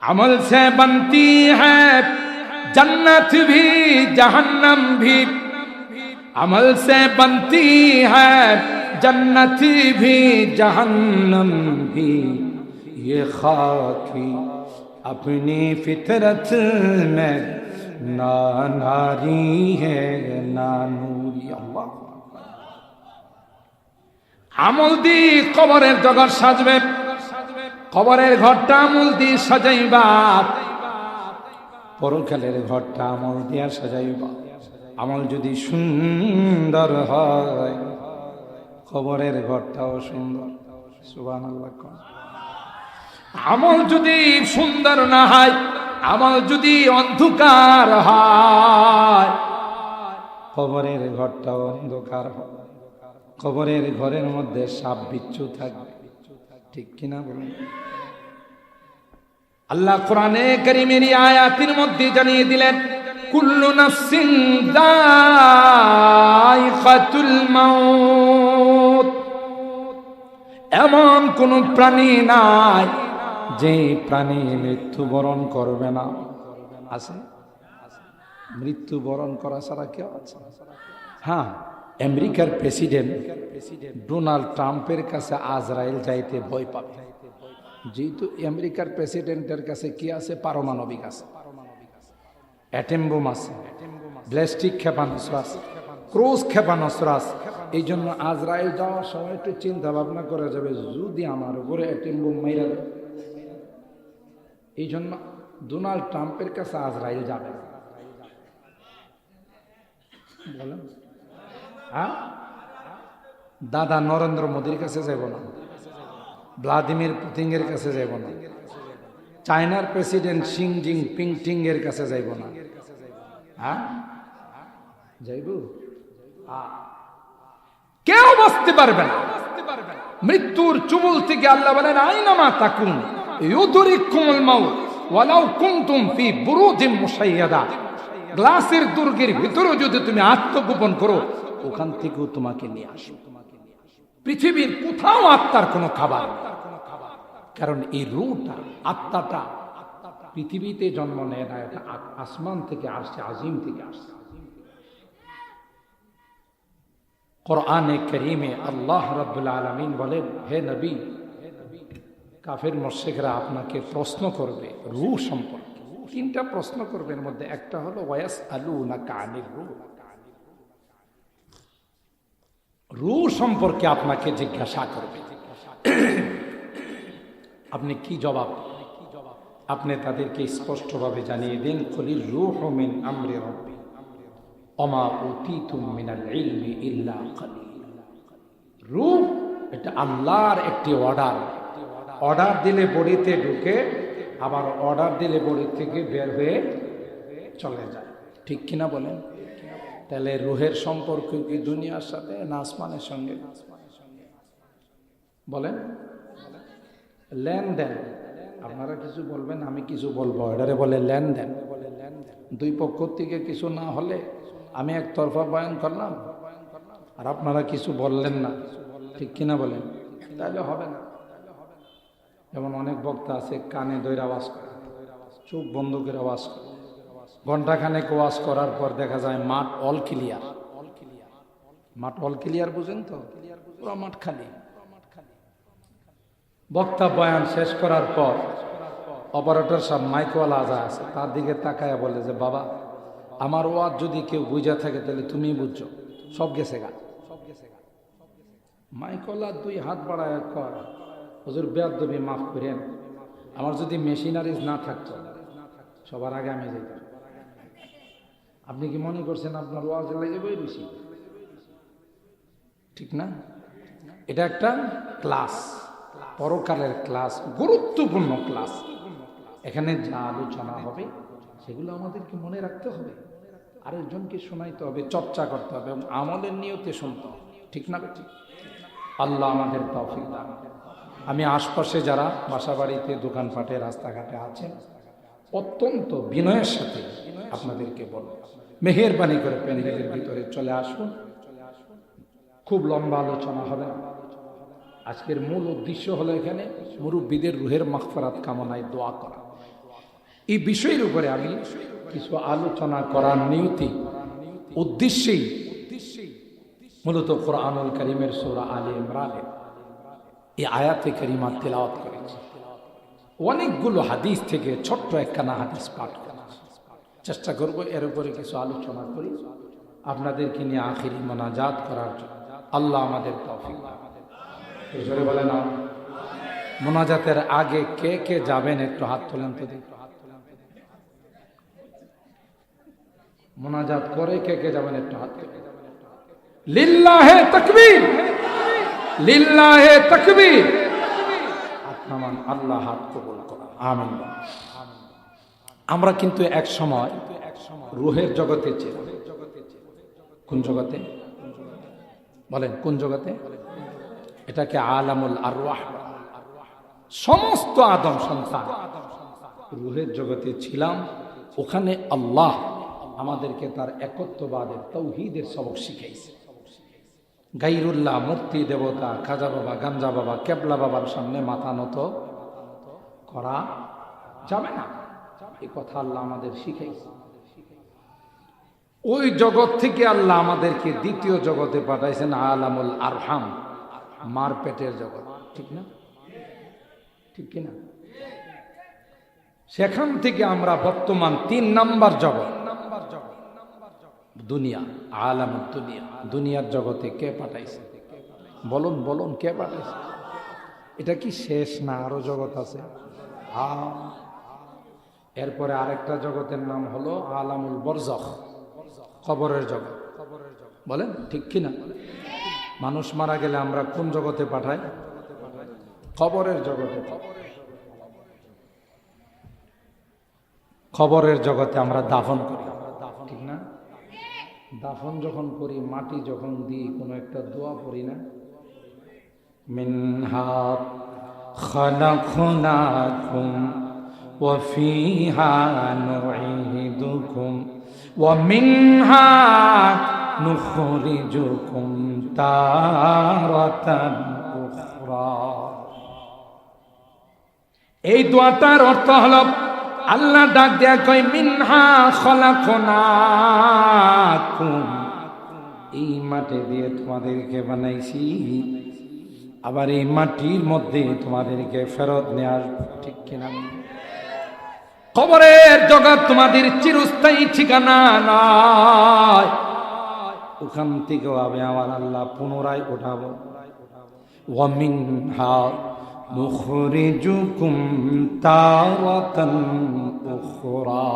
अमल से बनती है जन्नत भी जहन्नम भी, अमल से बनती है जन्नत भी जहन्नम भी, ये खाकी अपनी फितरत में ना नारी है ना नूरी। अल्लाह আমল দি কবরের জগৎ সাজবে, কবরের ঘরটা আমল দি সাজাইবা, পরকালের ঘরটা আমল দিয়া সাজাইবা। আমল যদি সুন্দর হয় কবরের ঘরটাও সুন্দর। সুবহানাল্লাহ। আমল যদি সুন্দর না হয়, আমল যদি অন্ধকার হয় কবরের ঘরটাও অন্ধকার হয়। কবরের ঘরের মধ্যে সাপ বিচ্ছু থাকবে, ঠিক কিনা বলুন? আল্লাহ কোরআনে কারীমের আয়াতের মধ্যে জানিয়ে দিলেন, কুল্লু নাফসিন যায়িকাতুল মাউত, এমন কোন প্রাণী নাই যে প্রাণী মৃত্যুবরণ করবে না। আছে? মৃত্যুবরণ করা ছাড়া কেউ আছে? হ্যাঁ, আমেরিকার প্রেসিডেন্ট ডোনাল্ড ট্রাম্পের কাছে আজরাইল যাইতে ভয় পাবে, যেহেতু আমেরিকার প্রেসিডেন্টের কাছে কি আছে? পারমাণবিক আছে, অ্যাটম বোম আছে, ব্যালিস্টিক ক্ষেপণাস্ত্র আছে, ক্রুজ ক্ষেপণাস্ত্র আছে। এই জন্য আজরাইল যাওয়ার সময় একটু চিন্তা ভাবনা করা যাবে, যদি আমার উপরে অ্যাটম বোম মাইরা দেয়। এই জন্য ডোনাল্ড ট্রাম্পের কাছে আজরাইল যাবে। বলেন, হ্যাঁ? দাদা নরেন্দ্র মোদীর কাছে যাব না, ভ্লাদিমির পুতিনের কাছে যাব না, চায়নার প্রেসিডেন্ট শি জিনপিং এর কাছে যাইব না। হ্যাঁ, যাইব? কেউ বাঁচতে পারবে না মৃত্যুর চুবল থেকে। আল্লাহ বলেন, আইনামা তাকুন ইউদরিকুমুল মাউত ওয়ালাউ কুনতুম ফি বুরুজিম মুশাইয়াদা। গ্লাসের দুর্গের ভিতরে যদি তুমি আত্মগোপন করো, ওখান থেকেও তোমাকে নিয়ে আসো। পৃথিবীর কোথাও আত্মার কোনো খাবার নেই, কারণ এই রূহটা, আত্মাটা পৃথিবীতে জন্ম নেয় না, এটা আসমান থেকে আসছে, আজিম থেকে আসছে। কোরআনে কারীমে আল্লাহ রাব্বুল আলামিন বলেন, হে নবী, কাফের মুশরিকরা আপনাকে প্রশ্ন করবে রূহ সম্পর্কে। তিনটা প্রশ্ন করবে, এর মধ্যে একটা হলো ওয়ায়াসআলুনাকা আনির রূহ, রূহ সম্পর্কে আপনাকে জিজ্ঞাসা করবে। আপনি কি জবাব? আপনি তাদেরকে স্পষ্টভাবে জানিয়ে দিন, কুলির রূহু মিন আমরি রাব্বি ওমা উতীতুম মিনাল ইলমি ইল্লা কালিল। রূহ এটা আল্লাহর একটি অর্ডার। অর্ডার দিলে বডিতে ঢুকে, আবার অর্ডার দিলে বডি থেকে বের হয়ে চলে যায়, ঠিক কিনা বলেন? তাহলে রূহের সম্পর্ক কি দুনিয়ার সাথে না আসমানের সঙ্গে? বলেন, লেনদেন। আপনারা কিছু বলবেন, আমি কিছু বলবো, এটারে বলে লেনদেন। দুই পক্ষ থেকে কিছু না হলে আমি একতরফা বয়ান করলাম আর আপনারা কিছু বললেন না, ঠিক কিনা বলেন? তাহলে হবে না। যেমন অনেক বক্তা আছে, কানে ধরে আওয়াজ করে, চোখ বন্ধ করে আওয়াজ করে, ঘন্টাখানেক ওয়াজ করার পর দেখা যায় মাঠ অল ক্লিয়ার। মাঠ অল ক্লিয়ার বুঝেন তো? পুরো মাঠ খালি। বক্তা বয়ান শেষ করার পর অপারেটর সব মাইকওয়ালা যা আছে তার দিকে তাকায় বলে যে, বাবা, আমার ওয়াজ যদি কেউ বুঝা থাকে তাহলে তুমি বুঝছো, সব গেছে গা। মাইকওয়ালা দুই হাত বাড়ায় কয়, হুজুর বেয়াদবি মাফ করেন, আমার যদি মেশিনারিজ না থাকতো সবার আগে আমি যেতাম। আপনি কি মনে করছেন আপনার ওয়াজে লাগে বই বেশি? ঠিক না? এটা একটা ক্লাস, পরকালের ক্লাস, গুরুত্বপূর্ণ ক্লাস। এখানে যা আলোচনা হবে সেগুলো আমাদেরকে মনে রাখতে হবে, আরেকজনকে শোনাইতে হবে, চর্চা করতে হবে এবং আমাদের নিয়তে শুনতে হবে, ঠিক না? ঠিক। আল্লাহ আমাদের তৌফিক দান। আমি আশপাশে যারা বাসাবাড়িতে, দোকানপাটে, রাস্তাঘাটে আছেন, অত্যন্ত বিনয়ের সাথে আপনাদেরকে বলব, মেহেরবানি করে প্যান্ডেলের ভিতরে চলে আসুন। খুব লম্বা আলোচনা হবে না। আজকের মূল উদ্দেশ্য হলো এখানে মুরব্বীদের রুহের মাগফিরাত কামনায় দোয়া করা। এই বিষয়ের উপরে আমি কিছু আলোচনা করার নিয়তি উদ্দেশ্যেই মূলত কোরআনুল কারীমের সূরা আলে ইমরানের এই আয়াতে কারিমা তেলাওয়াত করেছি। অনেকগুলো হাদিস থেকে ছোট্ট একখানা হাদিস পাঠ করেছি। চেষ্টা করব এর উপরে কিছু আলোচনা করি, আপনাদেরকে নিয়ে আখিরি মোনাজাত করার জন্য। আল্লাহ আমাদের তৌফিক দান করুন। বলেন মোনাজাতের আগে কে কে যাবেন একটু হাত তোলেন তো দেখি। মোনাজাত করে কে কে যাবেন একটু হাত তোলেন। লিল্লাহে তাকবীর, লিল্লাহে তাকবীর। আপনার আল্লাহ হাত কবুল করেন, আমিন। আমরা কিন্তু এক সময় রূহের জগতে ছিলাম। কোন জগতে বলেন, কোন জগতে? এটাকে আলামুল আরওয়াহ, সমস্ত আদম সন্তান রূহের জগতে ছিলাম। ওখানে আল্লাহ আমাদেরকে তার একত্ববাদের তাওহীদের সবক শিখাইছে। গায়রুল্লাহ, মূর্তি দেবতা, খাজা বাবা, গাঞ্জা বাবা, কেবলা বাবার সামনে মাথা নত করা যাবে না, এই কথা আল্লাহ আমাদের শিখাইছে। ওই জগৎ থেকে আল্লাহ আমাদেরকে দ্বিতীয় জগতে পাঠাইছেন, আলামুল আরহাম, মার পেটের জগৎ। ঠিক না? ঠিক কিনা? সেখান থেকে আমরা বর্তমান 3 নাম্বার জগৎ, দুনিয়া, আলামুদ দুনিয়া, দুনিয়ার জগতে কে পাঠাইছে? বলুন বলুন, কে পাঠাইছে? এটা কি শেষ না আরো জগৎ আছে? এরপরে আরেকটা জগতের নাম হলো আলামুল বরজখ, কবরের জগৎ। বলেন ঠিক কিনা? মানুষ মারা গেলে আমরা কোন জগতে পাঠাই? কবরের জগতে। কবরের জগতে আমরা দাফন করি, ঠিক না? দাফন যখন করি, মাটি যখন দিই, কোনো একটা দোয়া পড়ি না? মিনহা খালাকনাকুম ওয়া ফিহা নুঈদুকুম ওয়া মিনহা নুখরিজুকুম তারাতান উখরা। এই দোয়াটার অর্থ হলো, আল্লাহ ডাক দেয়া কয়, মিনহা খলাকনাকুম, এই মাটি দিয়ে তোমাদেরকে বানাইছি, আবার এই মাটির মধ্যে তোমাদেরকে ফেরত নেয়ার। ঠিক কিনা? কবরের জগৎ তোমাদের চিরস্থায়ী ঠিকানা নয়, ওখান থেকেও আমি আমার আল্লাহ পুনরায় উঠাবো। ওয়া মিনহা নুখরিজুকুম তারাতান উখরা,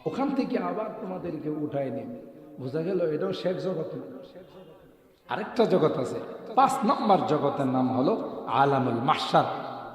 ওখান থেকে আবার তোমাদেরকে উঠায় নেবে। বোঝা গেল এটাও শেষ জগৎ। আরেকটা জগৎ আছে, 5 নম্বর জগতের নাম হলো আলামুল মাহশার,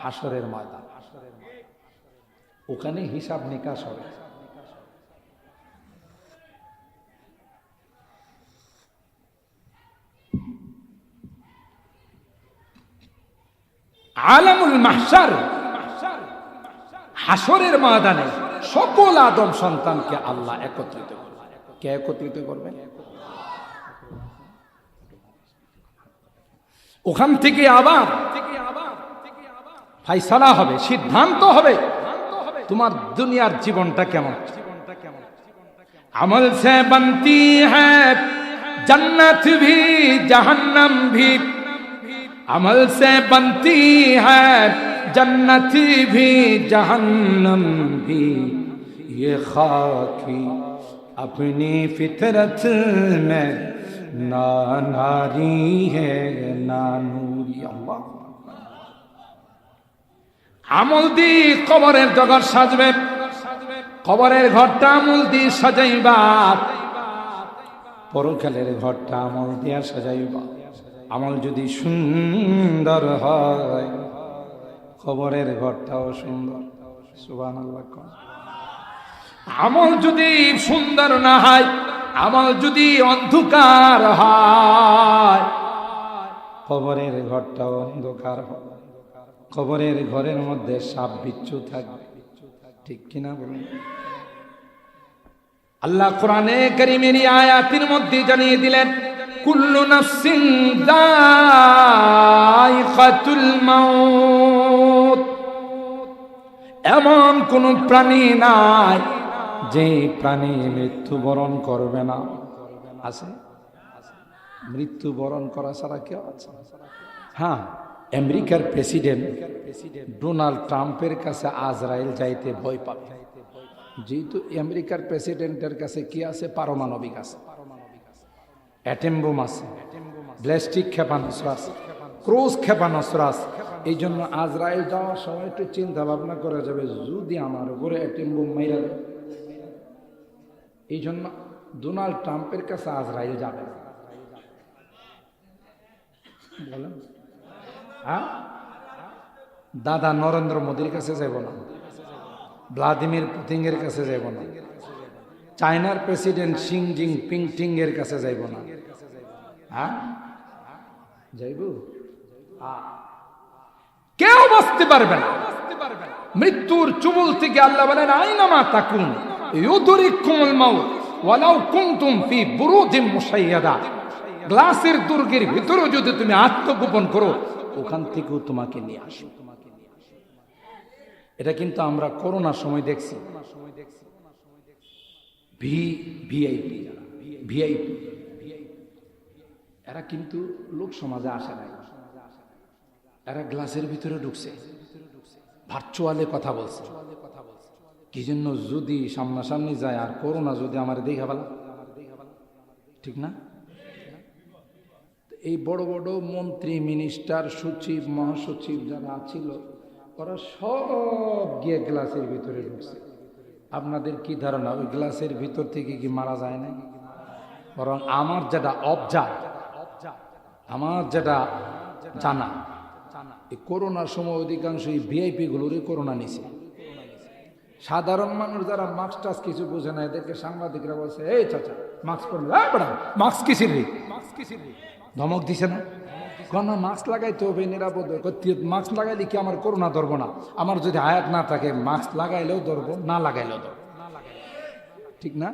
হাসরের ময়দান। ওখানে হিসাব নিকাশ হবে। আলামুল মাহশার, হাসরের ময়দানে সকল আদম সন্তানকে আল্লাহ একত্রিত করবেন। কে একত্রিত করবেন? ওখান থেকে আবার ফাইসালা হবে, সিদ্ধান্ত হবে তোমার দুনিয়ার জীবনটা কেমন। আমল সে বনতি হ্যায় জন্নত ভি জাহান্নাম ভি, अमल से बनती है जन्नत भी जहन्नम भी, ये खाकी अपनी फितरत में ना नारी है ना नूरी। अल्लाह আমল দি কবরের জগৎ সাজবে, কবরের ঘরটা আমল দি সাজাইবা, পরকালের ঘরটা আমল দিয়া সাজাইবা। আমল যদি সুন্দর হয়, কবরের ঘরটাও সুন্দর। সুবহানাল্লাহ। আমল যদি সুন্দর না হয়, আমল যদি অন্ধকার হয়, কবরের ঘরটাও অন্ধকার হবে। কবরের ঘরের মধ্যে সাপ বিচ্ছু থাকবে। ঠিক কিনা বলুন? আল্লাহ কোরআনে কারীমের আয়াতের মধ্যে জানিয়ে দিলেন, কুল্লু নাফসিন যায়িকাতুল মাউত, এমন কোন প্রাণী নাই যে প্রাণী মৃত্যুবরণ করবে না। আছে? মৃত্যুবরণ করা ছাড়া কেউ আছে? হ্যাঁ, আমেরিকার প্রেসিডেন্ট ডোনাল্ড ট্রাম্পের কাছে আজরাইল যাইতে ভয় পাবে, যেহেতু আমেরিকার প্রেসিডেন্টের কাছে কি আছে? পারমাণবিক আছে, অ্যাটম বোম আছে, ব্যালিস্টিক ক্ষেপণাস্ত্র আছে, ক্রুজ ক্ষেপণাস্ত্র আছে। এই জন্য আজরাইল যাওয়ার সময় একটু চিন্তা ভাবনা করা যাবে, যদি আমার উপরে অ্যাটম বোম মাইরা দেয়। এই জন্য ডোনাল্ড ট্রাম্পের কাছে আজরাইল যাবে না। বলেন, হ্যাঁ? দাদা নরেন্দ্র মোদীর কাছে যাব না, ভ্লাদিমির পুতিনের কাছে যাব না, চায়নার প্রেসিডেন্ট শি জিনপিং এর কাছে যাইব না। হ্যাঁ, যাইব? কেউ বাঁচতে পারবে না মৃত্যুর চুবল থেকে। আল্লাহ বলেন, আইনামা তাকুন ইউদরিকুমুল মাউত ওয়ালাউ কুনতুম ফি বুরুজিম মুশাইয়াদা। গ্লাসের দুর্গের ভিতরে যদি তুমি আত্মগোপন করো, ওখান থেকেও তোমাকে নিয়ে আসো। এটা কিন্তু আমরা করোনার সময় দেখছি। ভিআইপি এরা কিন্তু লোক সমাজে আসে নাই, এরা গ্লাসের ভিতরে ঢুকছে, ভার্চুয়ালে কথা বলছে। কি জন্য? যদি সামনাসামনি যায় আর করোনা যদি আমার দেখা ভালো, ঠিক না? এই বড় বড় মন্ত্রী, মিনিস্টার, সচিব, মহাসচিব যারা ছিল, ওরা সব গিয়ে গ্লাসের ভিতরে ঢুকছে। আপনাদের কি ধারণা ওই গ্লাসের ভিতর থেকে কি মারা যায় না? বরং আমার যেটা জানা, এই করোনার সময় অধিকাংশ এই ভিআইপি গুলোরই করোনা নিছে। সাধারণ মানুষ যারা মাস্ক টাস্ক কিছু বোঝে না, এদেরকে সাংবাদিকরা বলছে, এই চাচা মাস্ক পরে মাস্ক কিসির রে, ধমক দিছে না? কেন মাস্ক লাগাইতে হবে, নিরাপদ। মাস্ক লাগাইলে কি আমার করোনা ধরবো না? আমার যদি হায়াত না থাকে, মাস্ক লাগাইলেও ধরবো, না লাগাইলেও ধরবো, ঠিক না?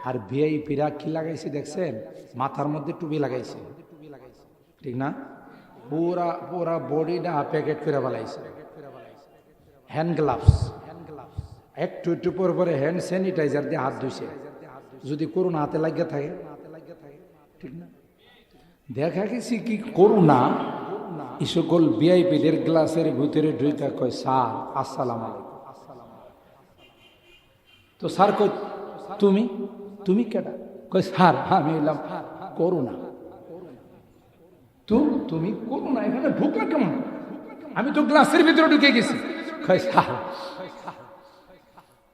আর ভিআইপিরা কি লাগাইছে দেখছেন? মাথার মধ্যে টুপি লাগাইছে, ঠিক না? পুরা পুরা বডিটা প্যাকেট করে ফেলাইছে। হ্যান্ড গ্লাভস, একটু একটু পরে হ্যান্ড স্যানিটাইজার দিয়ে হাত ধুইছে, যদি করোনা হাতে লাগিয়ে থাকে, ঠিক না? দেখা গেছি কি করোনা এই সকল ভিআইপিদের গ্লাসের ভিতরে ঢুইকা কয়, স্যার আসসালাম আলাইকুম। তো স্যার কই, তুমি কেডা? কই, স্যার আমি এলাম করোনা। তুমি করোনা এখানে ঢুকলা কেমন? আমি তো গ্লাসের ভিতরে ঢুকে গেছি। কই, স্যার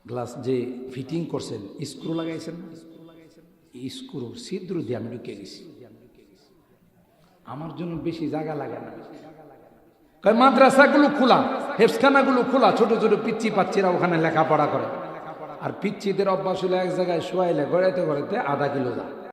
গ্লাস যে ফিটিং করছেন, স্ক্রু লাগাইছেন, স্ক্রু ছিদ্র দিয়ে আমি ঢুকে গেছি, আমার জন্য বেশি জায়গা লাগে না। মাদ্রাসাগুলো খোলা, হেফসখানাগুলো খোলা, ছোট ছোট পিচ্ছি পাচ্ছিরা ওখানে লেখাপড়া করে। আর পিচ্ছিদের অভ্যাস হলো এক জায়গায় শোয়াইলে গড়াইতে গড়াইতে আধা কিলো যায়।